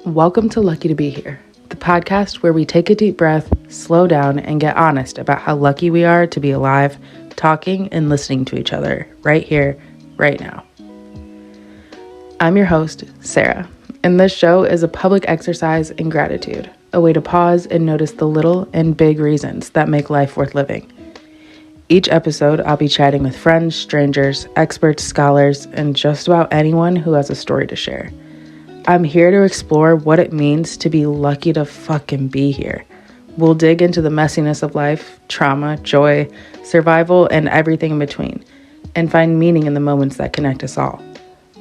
Welcome to Lucky to Be Here, the podcast where we take a deep breath, slow down, and get honest about how lucky we are to be alive, talking and listening to each other right here, right now. I'm your host, Sarah, and this show is a public exercise in gratitude, a way to pause and notice the little and big reasons that make life worth living. Each episode, I'll be chatting with friends, strangers, experts, scholars, and just about anyone who has a story to share. I'm here to explore what it means to be lucky to fucking be here. We'll dig into the messiness of life, trauma, joy, survival, and everything in between, and find meaning in the moments that connect us all.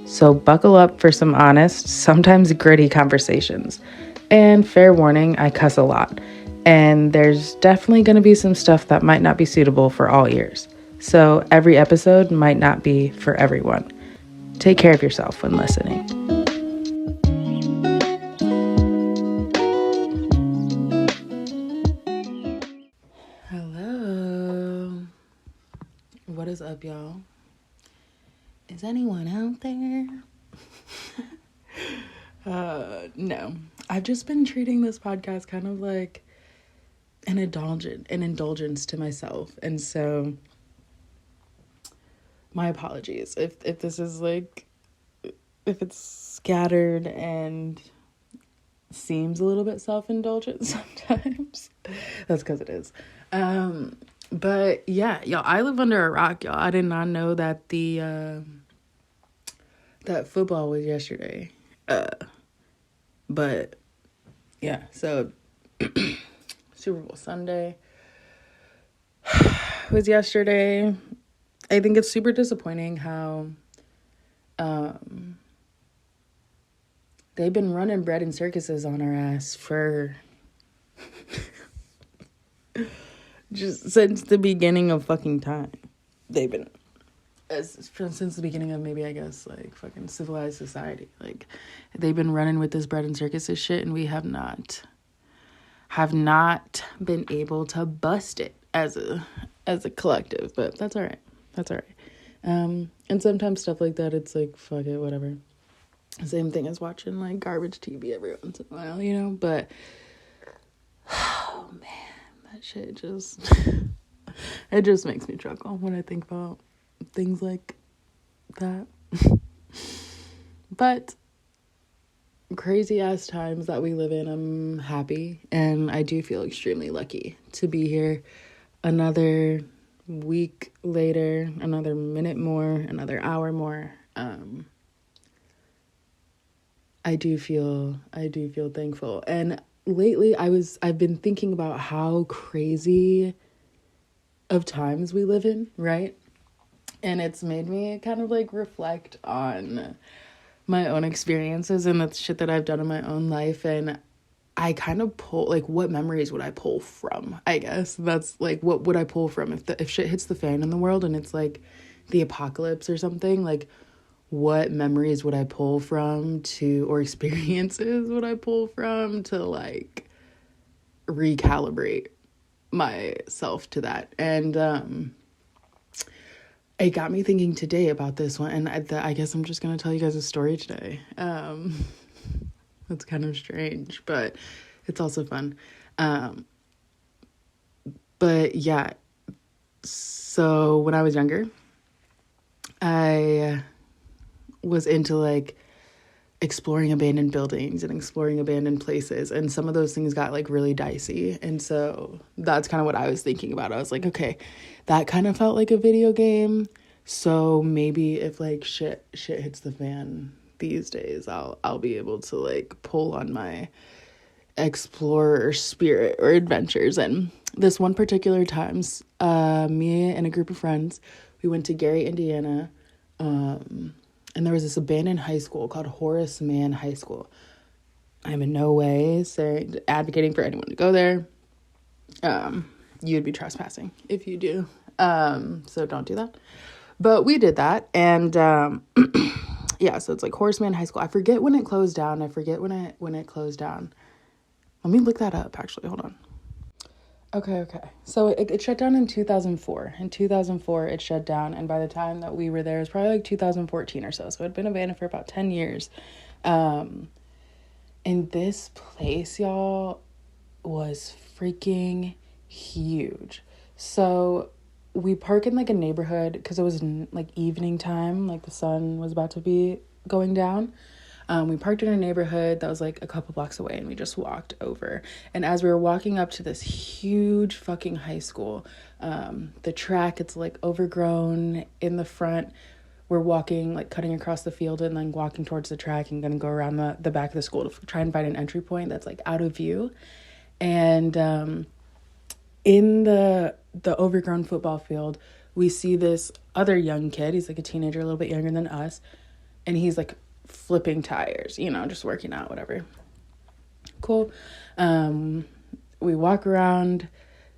So buckle up for some honest, sometimes gritty conversations. And fair warning, I cuss a lot. And there's definitely going to be some stuff that might not be suitable for all ears. So every episode might not be for everyone. Take care of yourself when listening. What is up, y'all? Is anyone out there? No. I've just been treating this podcast kind of like an indulgence to myself. And so my apologies if this is like, if it's scattered and seems a little bit self-indulgent sometimes. That's because it is. But yeah, y'all, I live under a rock, y'all. I did not know that that football was yesterday. But yeah, so Super Bowl Sunday was yesterday. I think it's super disappointing how they've been running bread and circuses on our ass for just since the beginning of fucking time. They've been since the beginning of maybe, I guess, like fucking civilized society. Like they've been running with this bread and circuses shit, and we have not been able to bust it as a collective. But that's all right. And sometimes stuff like that, it's like, fuck it, whatever. Same thing as watching like garbage TV every once in a while, you know. But oh man, that shit just it just makes me chuckle when I think about things like that. But crazy ass times that we live in, I'm happy, and I do feel extremely lucky to be here another week later, another minute more, another hour more. I do feel thankful. And lately I've been thinking about how crazy of times we live in, right? And it's made me kind of like reflect on my own experiences and the shit that I've done in my own life. And I kind of pull, like, what memories would I pull from? I guess that's like, what would I pull from if shit hits the fan in the world and it's like the apocalypse or something? Like, what memories would I pull from or experiences would I pull from to like recalibrate myself to that? And it got me thinking today about this one, and I guess I'm just gonna tell you guys a story today. It's kind of strange, but it's also fun. But yeah, so when I was younger, I was into like exploring abandoned buildings and exploring abandoned places, and some of those things got like really dicey. And so that's kind of what I was thinking about. I was like, okay, that kind of felt like a video game, so maybe if like shit hits the fan these days, I'll be able to like pull on my explorer spirit or adventures. And this one particular times, me and a group of friends, we went to Gary, Indiana, and there was this abandoned high school called Horace Mann High School. I'm in no way advocating for anyone to go there. You'd be trespassing if you do. So don't do that. But we did that. And yeah, so it's like Horace Mann High School. I forget when it closed down. When it closed down. Let me look that up, actually. Hold on. Okay. So it shut down in 2004. In 2004, it shut down. And by the time that we were there, it was probably like 2014 or so. So it had been abandoned for about 10 years. And this place, y'all, was freaking huge. So we park in like a neighborhood because it was like evening time, like the sun was about to be going down. We parked in a neighborhood that was like a couple blocks away, and we just walked over. And as we were walking up to this huge fucking high school, the track, it's like overgrown in the front. We're walking, like cutting across the field and then walking towards the track and gonna go around the back of the school to try and find an entry point that's like out of view. And in the overgrown football field, we see this other young kid. He's like a teenager, a little bit younger than us, and he's like flipping tires, just working out, whatever. Cool. We walk around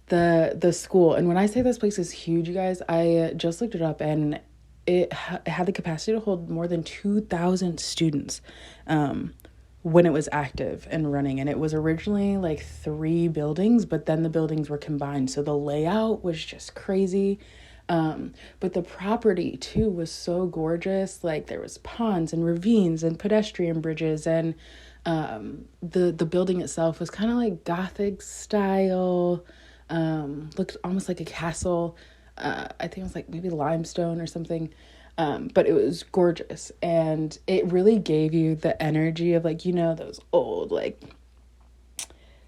the school, and when I say this place is huge, you guys, I just looked it up, and it had the capacity to hold more than 2,000 students when it was active and running. And it was originally like 3 buildings, but then the buildings were combined, so the layout was just crazy. But the property too was so gorgeous. Like there was ponds and ravines and pedestrian bridges, and the building itself was kind of like Gothic style, looked almost like a castle. I think it was like maybe limestone or something. But it was gorgeous, and it really gave you the energy of like, those old like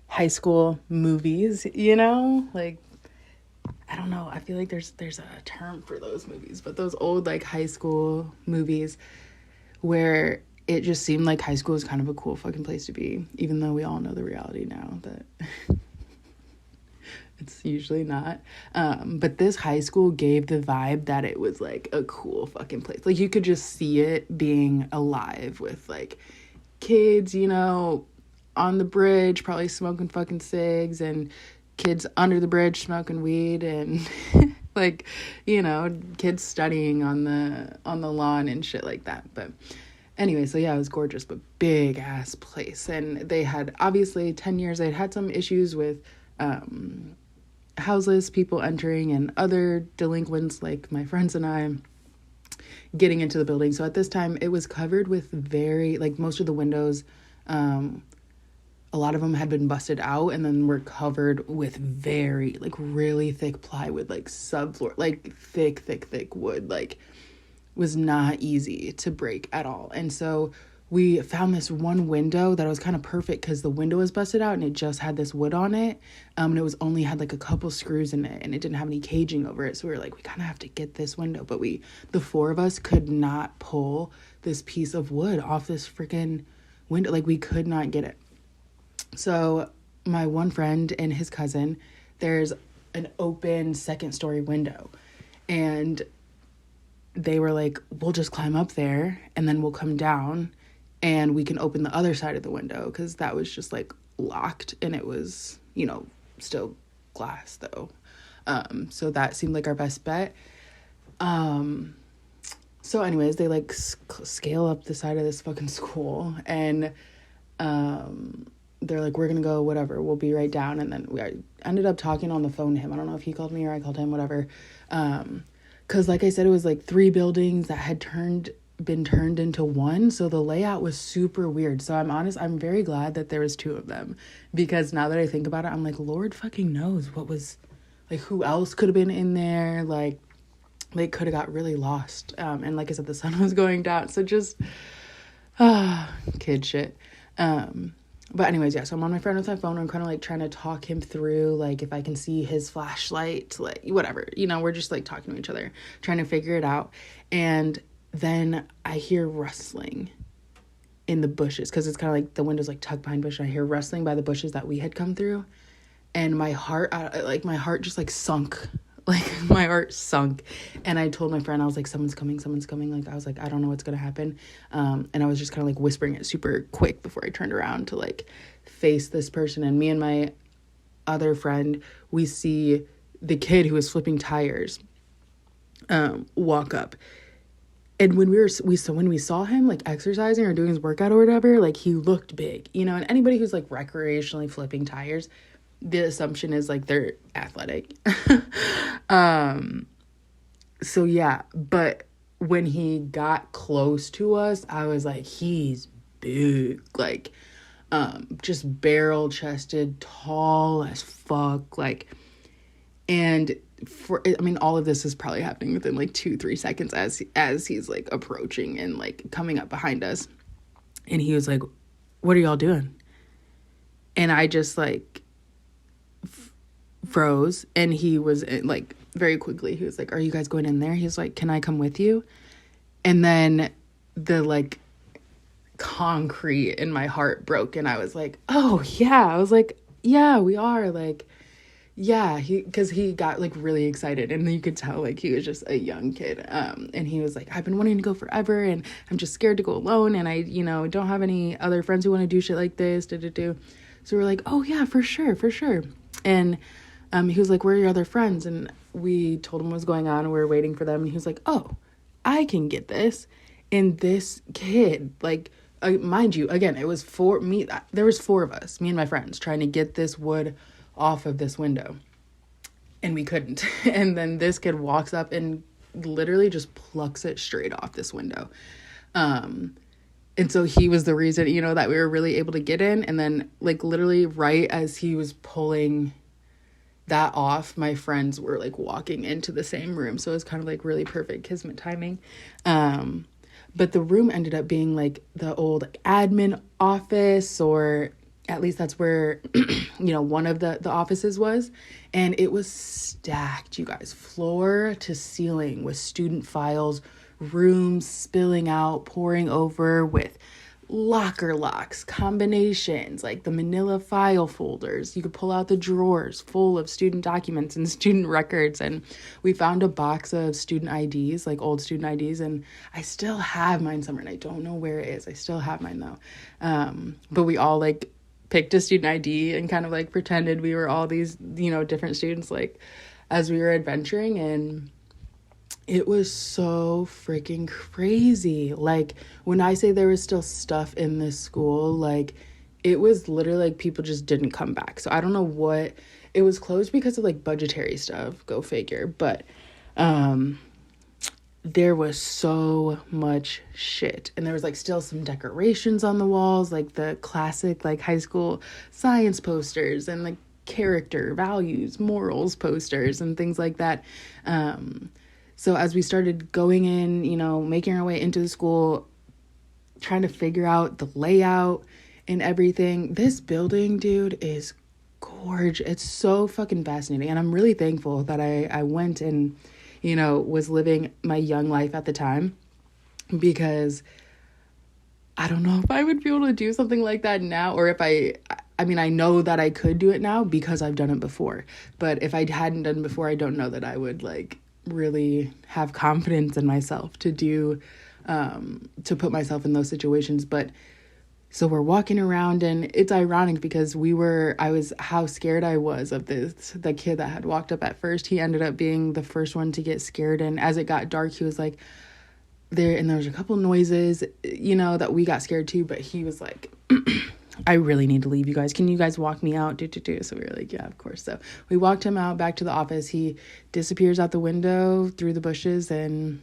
high school movies, like, I don't know, I feel like there's a term for those movies, but those old like high school movies where it just seemed like high school is kind of a cool fucking place to be, even though we all know the reality now that it's usually not. But this high school gave the vibe that it was like a cool fucking place. Like you could just see it being alive with like kids, on the bridge, probably smoking fucking cigs, and kids under the bridge smoking weed, and like, kids studying on the lawn and shit like that. But anyway, so yeah, it was gorgeous, but big ass place. And they had, obviously 10 years, they'd had some issues with houseless people entering and other delinquents like my friends and I getting into the building. So at this time it was covered with most of the windows, a lot of them had been busted out and then were covered with very like really thick plywood, like subfloor, like thick wood, like was not easy to break at all. And so we found this one window that was kind of perfect because the window was busted out and it just had this wood on it. And it was only had like a couple screws in it, and it didn't have any caging over it. So we were like, we kind of have to get this window. But the 4 of us could not pull this piece of wood off this freaking window. Like we could not get it. So my one friend and his cousin, there's an open 2nd story window, and they were like, we'll just climb up there and then we'll come down and we can open the other side of the window, because that was just like locked, and it was, still glass though. So that seemed like our best bet. So anyways, they like scale up the side of this fucking school, and they're like, we're gonna go, whatever, we'll be right down. And then we ended up talking on the phone to him. I don't know if he called me or I called him, whatever. Because like I said, it was like 3 buildings that had been turned into one, so the layout was super weird. So I'm very glad that there was 2 of them, because now that I think about it, I'm like, Lord fucking knows what was, like, who else could have been in there. Like they could have got really lost. And like I said, the sun was going down, so just kid shit. But anyways, yeah, so I'm on my friend with my phone. I'm kind of like trying to talk him through, like, if I can see his flashlight, like, whatever, we're just like talking to each other, trying to figure it out. And then I hear rustling in the bushes, because it's kind of like the window's like tucked behind bush. I hear rustling by the bushes that we had come through, and my heart just like sunk. Like my heart sunk. And I told my friend, I was like, someone's coming. Like, I was like, I don't know what's gonna happen. And I was just kind of like whispering it super quick before I turned around to like face this person. And me and my other friend, we see the kid who was flipping tires walk up. And when we saw him like exercising or doing his workout or whatever, like he looked big, and anybody who's like recreationally flipping tires, the assumption is like they're athletic. So yeah, but when he got close to us, I was like, he's big. Like, just barrel chested, tall as fuck, like, and all of this is probably happening within like 2-3 seconds as he's like approaching and like coming up behind us. And he was like, "What are y'all doing?" And I just like froze. And he was like, very quickly, he was like, "Are you guys going in there?" He's like, "Can I come with you?" And then the like concrete in my heart broke, and I was like, "Oh yeah." I was like, "Yeah, we are." Like, yeah, because he got like really excited, and you could tell like he was just a young kid. And he was like, "I've been wanting to go forever, and I'm just scared to go alone, and I, don't have any other friends who want to do shit like this." So we're like, "Oh yeah, for sure." And he was like, "Where are your other friends?" And we told him what was going on, and we were waiting for them, and he was like, "Oh, I can get this." And this kid, like, mind you, again, it was there was 4 of us, me and my friends, trying to get this wood off of this window, and we couldn't. And then this kid walks up and literally just plucks it straight off this window. And so he was the reason, that we were really able to get in. And then like literally right as he was pulling that off, my friends were like walking into the same room. So it was kind of like really perfect kismet timing. But the room ended up being like the old admin office, or at least that's where, one of the offices was. And it was stacked, you guys, floor to ceiling with student files, rooms spilling out, pouring over with locker locks, combinations, like the manila file folders. You could pull out the drawers full of student documents and student records. And we found a box of student IDs, like old student IDs. And I still have mine somewhere, and I don't know where it is. I still have mine though. But we all like picked a student ID and kind of like pretended we were all these, different students, like as we were adventuring. And it was so freaking crazy. Like when I say there was still stuff in this school, like it was literally like people just didn't come back. So I don't know what, it was closed because of like budgetary stuff, go figure. But there was so much shit, and there was like still some decorations on the walls, like the classic like high school science posters and like character values, morals posters and things like that. So as we started going in, making our way into the school, trying to figure out the layout and everything, this building, dude, is gorgeous. It's so fucking fascinating. And I'm really thankful that I went and, was living my young life at the time, because I don't know if I would be able to do something like that now, or if I know that I could do it now because I've done it before. But if I hadn't done it before, I don't know that I would like really have confidence in myself to do, to put myself in those situations. But so we're walking around, and it's ironic because how scared I was of the kid that had walked up at first. He ended up being the first one to get scared. And as it got dark, he was like there, and there was a couple noises, that we got scared too. But he was like, "I really need to leave, you guys. Can you guys walk me out?" So we were like, "Yeah, of course." So we walked him out back to the office. He disappears out the window through the bushes and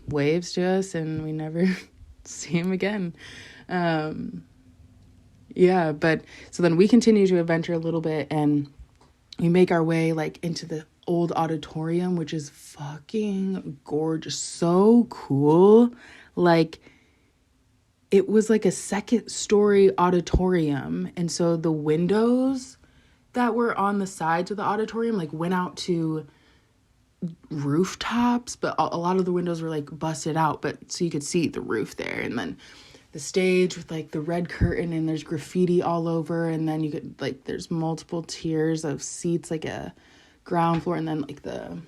waves to us, and we never see him again. Yeah, but so then we continue to adventure a little bit, and we make our way like into the old auditorium, which is fucking gorgeous. So cool. Like, it was like a 2nd-story auditorium. And so the windows that were on the sides of the auditorium like went out to rooftops, but a lot of the windows were like busted out, but so you could see the roof there. And then the stage with like the red curtain, and there's graffiti all over. And then you could like, there's multiple tiers of seats, like a ground floor, and then like the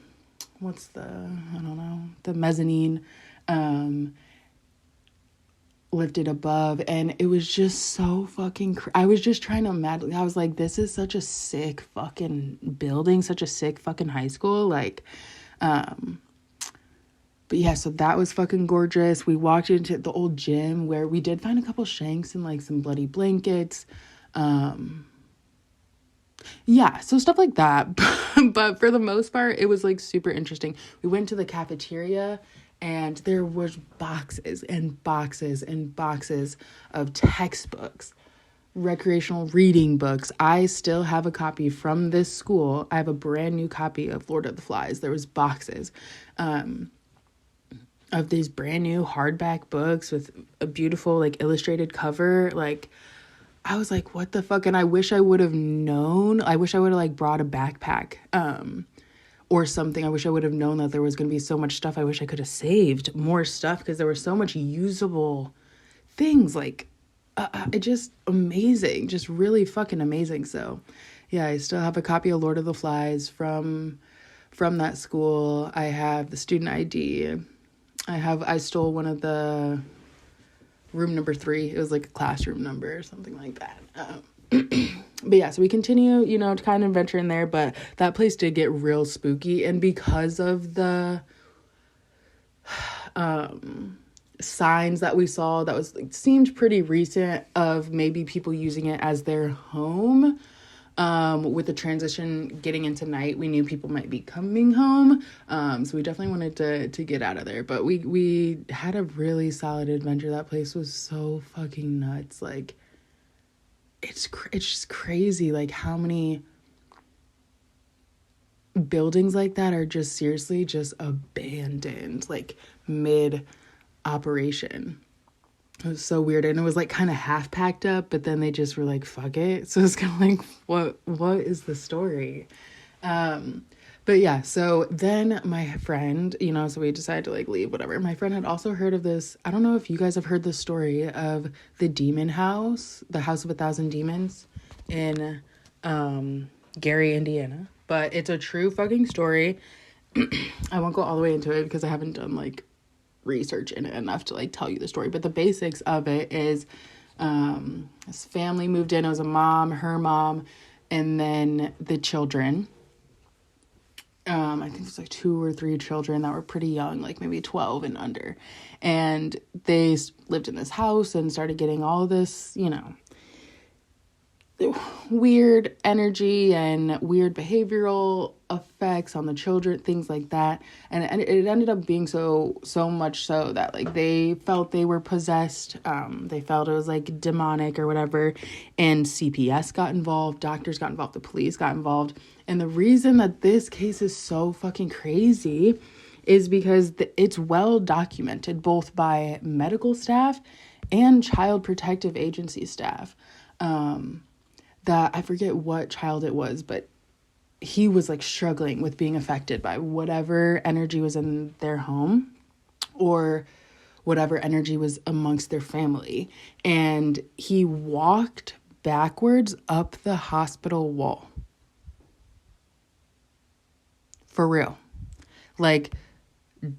mezzanine lifted above. And it was just so fucking I was just trying to imagine. I was like, this is such a sick fucking building, such a sick fucking high school, like but yeah, so that was fucking gorgeous. We walked into the old gym where we did find a couple shanks and like some bloody blankets. Yeah, so stuff like that. But for the most part, it was like super interesting. We went to the cafeteria, and there was boxes and boxes and boxes of textbooks, recreational reading books. I still have a copy from this school. I have a brand new copy of Lord of the Flies. There was boxes of these brand new hardback books with a beautiful like illustrated cover. Like, I was like, what the fuck? And I wish I would have known. I wish I would have like brought a backpack or something. I wish I would have known that there was going to be so much stuff. I wish I could have saved more stuff because there was so much usable things. Like, it just amazing, just really fucking amazing. So yeah, I still have a copy of Lord of the Flies from that school. I have the student ID. I stole one of the room number 3. It was like a classroom number or something like that. But yeah, so we continue, to kind of venture in there, but that place did get real spooky. And because of the signs that we saw that was like, seemed pretty recent of maybe people using it as their home, with the transition getting into night, we knew people might be coming home, so we definitely wanted to get out of there. But we had a really solid adventure. That place was so fucking nuts. Like, it's just crazy, like how many buildings like that are just seriously just abandoned, like mid operation. It was so weird. And it was like kind of half packed up, but then they just were like, fuck it. So it's kind of like, what is the story? But yeah, so then my friend, so we decided to like leave, whatever. My friend had also heard of this. I don't know if you guys have heard the story of the demon house, the House of 1,000 Demons in Gary, Indiana. But it's a true fucking story. I won't go all the way into it because I haven't done like research in it enough to like tell you the story. But the basics of it is this family moved in. It was a mom, her mom, and then the children. I think there's like 2 or 3 children that were pretty young, like maybe 12 and under. And they lived in this house and started getting all of this, weird energy and weird behavioral effects on the children, things like that. And it ended up being so much so that like they felt they were possessed. They felt it was like demonic or whatever. And CPS got involved, doctors got involved, the police got involved. And the reason that this case is so fucking crazy is because it's well documented both by medical staff and child protective agency staff. That I forget what child it was, but he was like struggling with being affected by whatever energy was in their home or whatever energy was amongst their family. And he walked backwards up the hospital wall. For real. Like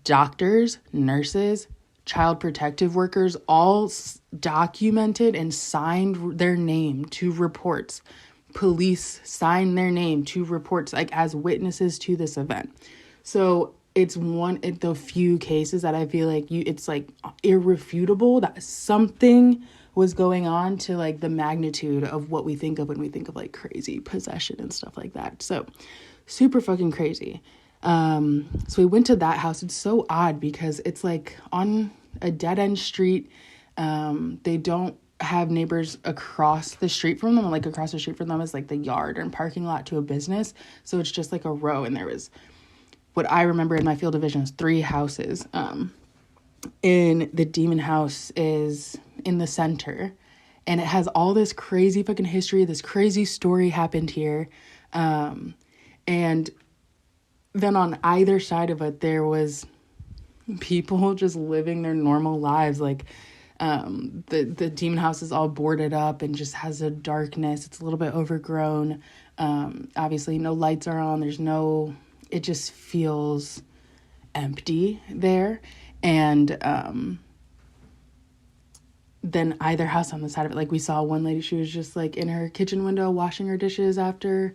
doctors, nurses, child protective workers all documented and signed their name to reports. Police signed their name to reports, like as witnesses to this event. So it's one of the few cases that I feel like it's like irrefutable that something was going on to like the magnitude of what we think of when we think of like crazy possession and stuff like that. So super fucking crazy. So we went to that house. It's so odd because it's like on a dead end street. They don't have neighbors across the street from them. Like across the street from them is like the yard and parking lot to a business. So it's just like a row. And there was, what I remember in my field of vision is 3 houses. In the demon house is in the center, and it has all this crazy fucking history. This crazy story happened here. And then on either side of it, there was people just living their normal lives. Like, the demon house is all boarded up and just has a darkness. It's a little bit overgrown. Obviously no lights are on. It just feels empty there. And, then either house on the side of it, like we saw one lady, she was just like in her kitchen window washing her dishes after,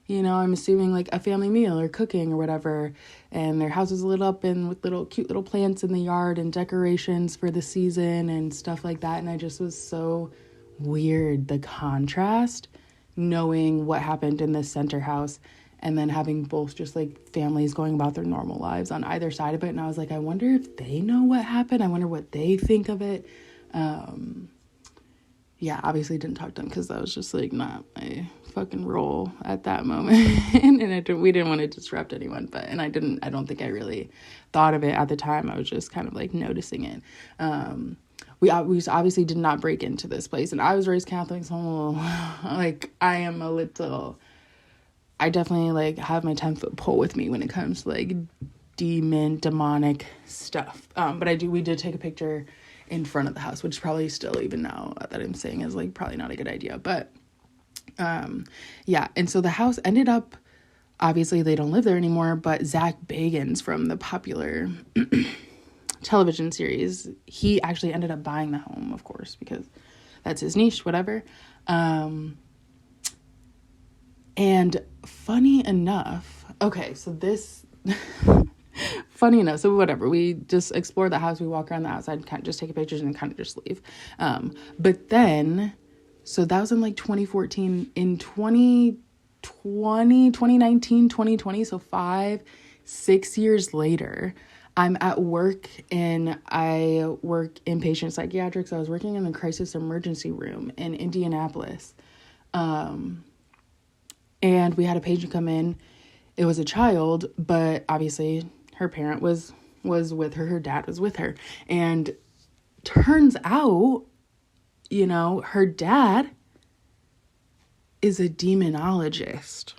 I'm assuming like a family meal or cooking or whatever. And their house was lit up and with cute little plants in the yard and decorations for the season and stuff like that. And I just was so weird, the contrast, knowing what happened in this center house and then having both just like families going about their normal lives on either side of it. And I was like, I wonder if they know what happened. I wonder what they think of it. yeah, obviously didn't talk to them because that was just like not my fucking role at that moment. And we didn't want to disrupt anyone, and I don't think I really thought of it at the time. I was just kind of like noticing it. We obviously did not break into this place, and I was raised Catholic, so like I definitely like have my 10-foot pole with me when it comes to like demonic stuff. But we did take a picture in front of the house, which probably still, even now that I'm saying, is like probably not a good idea. But yeah, and so the house ended up, obviously they don't live there anymore, but Zach Bagans from the popular television series, he actually ended up buying the home, of course, because that's his niche, whatever. And funny enough, okay, so this funny enough, so whatever, we just explore the house, we walk around the outside, kind of just take pictures and kind of just leave. But then, so that was in like 2014, in 2019, 2020, so 5-6 years later, I'm at work, and I work inpatient psychiatrics. I was working in the crisis emergency room in Indianapolis. And we had a patient come in. It was a child, but obviously her parent was with her. Her dad was with her. And turns out, her dad is a demonologist.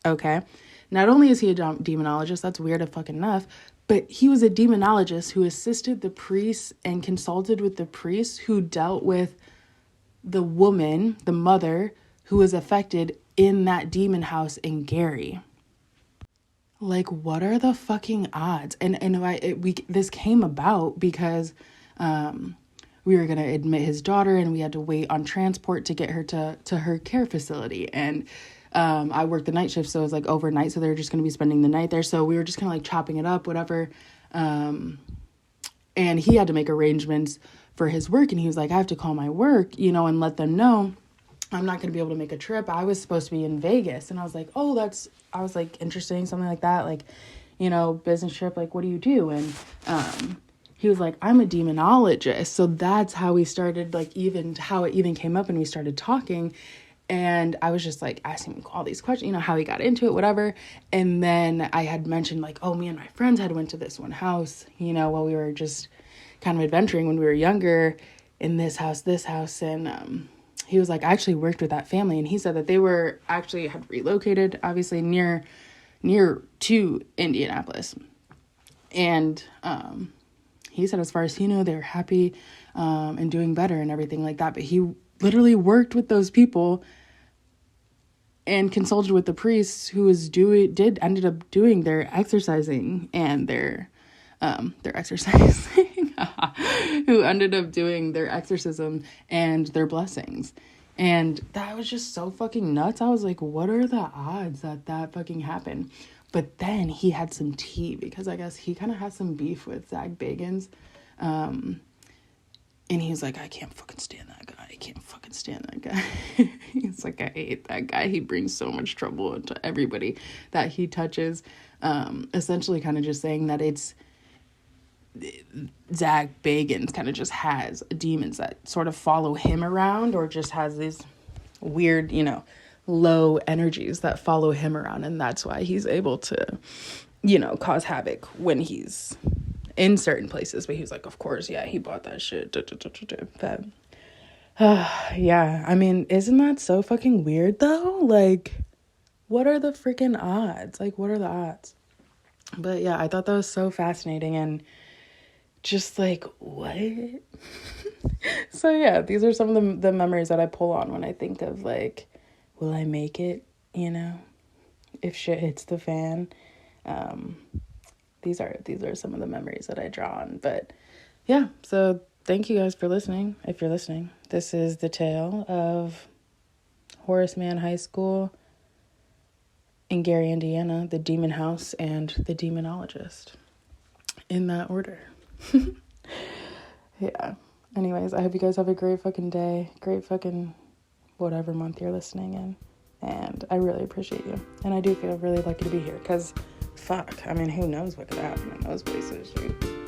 Okay? Not only is he a demonologist, that's weird fucking enough, but he was a demonologist who assisted the priests and consulted with the priests who dealt with the woman, the mother, who was affected in that demon house in Gary. Like, what are the fucking odds? And this came about because we were going to admit his daughter, and we had to wait on transport to get her to her care facility. And I worked the night shift, so it was like overnight, so they were just going to be spending the night there. So we were just kind of like chopping it up, whatever. And he had to make arrangements for his work, and he was like, I have to call my work, and let them know I'm not going to be able to make a trip. I was supposed to be in Vegas. And I was like, I was like, interesting, something like that. Like, business trip, like, what do you do? And he was like, I'm a demonologist. So that's how we started, like, how it even came up, and we started talking. And I was just like asking him all these questions, how he got into it, whatever. And then I had mentioned like, oh, me and my friends had went to this one house, while we were just kind of adventuring when we were younger, in this house. And he was like, I actually worked with that family. And he said that they were actually had relocated, obviously near to Indianapolis. And he said, as far as he knew, they were happy and doing better and everything like that. But he literally worked with those people and consulted with the priests who ended up doing their exorcising and their exorcising, who ended up doing their exorcism and their blessings. And that was just so fucking nuts. I was like, what are the odds that fucking happened? But then he had some tea, because I guess he kind of had some beef with Zach Bagans. And he was like, I can't fucking stand that guy. He's like, I hate that guy. He brings so much trouble into everybody that he touches. Essentially kind of just saying that it's Zach Bagans kind of just has demons that sort of follow him around, or just has these weird, low energies that follow him around. And that's why he's able to, cause havoc when he's in certain places. But he was like, of course, yeah, he bought that shit. But, yeah, I mean, isn't that so fucking weird though? Like, what are the freaking odds? Like, what are the odds? But yeah, I thought that was so fascinating, and just like, what? So yeah, these are some of the memories that I pull on when I think of like, will I make it, if shit hits the fan? These are some of the memories that I draw on. But yeah, so thank you guys for listening. If you're listening, this is the tale of Horace Mann High School in Gary, Indiana, the demon house, and the demonologist, in that order. Yeah. Anyways, I hope you guys have a great fucking day, great fucking whatever month you're listening in. And I really appreciate you. And I do feel really lucky to be here, because fuck, I mean, who knows what could happen in those places, dude.